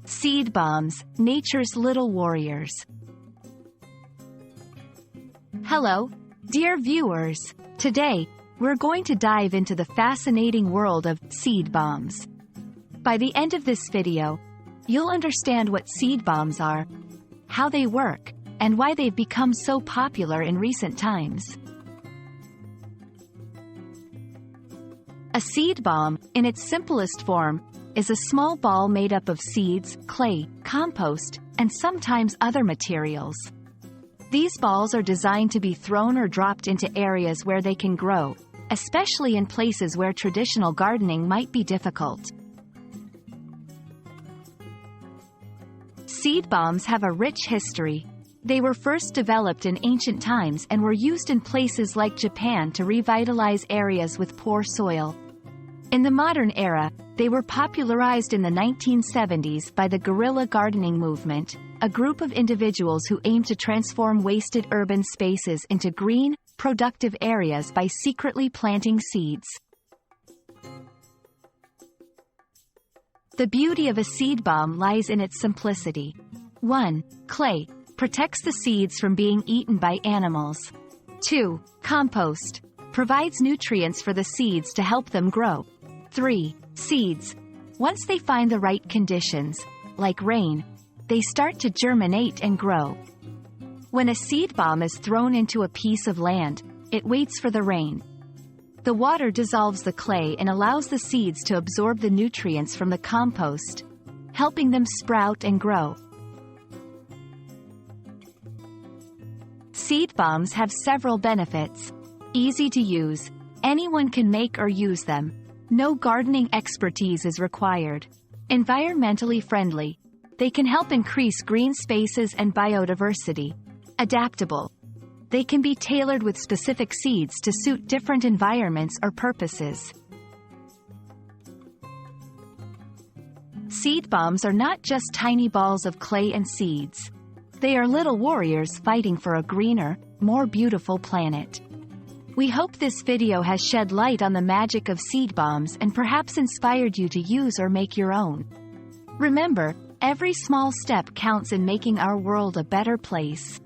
Seed bombs, nature's little warriors. Hello, dear viewers. Today, we're going to dive into the fascinating world of seed bombs. By the end of this video, you'll understand what seed bombs are, how they work, and why they've become so popular in recent times. A seed bomb, in its simplest form, is a small ball made up of seeds, clay, compost, and sometimes other materials. These balls are designed to be thrown or dropped into areas where they can grow, especially in places where traditional gardening might be difficult. Seed bombs have a rich history. They were first developed in ancient times and were used in places like Japan to revitalize areas with poor soil. In the modern era, they were popularized in the 1970s by the guerrilla gardening movement, a group of individuals who aimed to transform wasted urban spaces into green, productive areas by secretly planting seeds. The beauty of a seed bomb lies in its simplicity. 1. Clay protects the seeds from being eaten by animals. 2. Compost provides nutrients for the seeds to help them grow. 3. Seeds. Once they find the right conditions, like rain, they start to germinate and grow. When a seed bomb is thrown into a piece of land, it waits for the rain. The water dissolves the clay and allows the seeds to absorb the nutrients from the compost, helping them sprout and grow. Seed bombs have several benefits. Easy to use. Anyone can make or use them. No gardening expertise is required. Environmentally friendly. They can help increase green spaces and biodiversity. Adaptable. They can be tailored with specific seeds to suit different environments or purposes. Seed bombs are not just tiny balls of clay and seeds. They are little warriors fighting for a greener, more beautiful planet. We hope this video has shed light on the magic of seed bombs and perhaps inspired you to use or make your own. Remember, every small step counts in making our world a better place.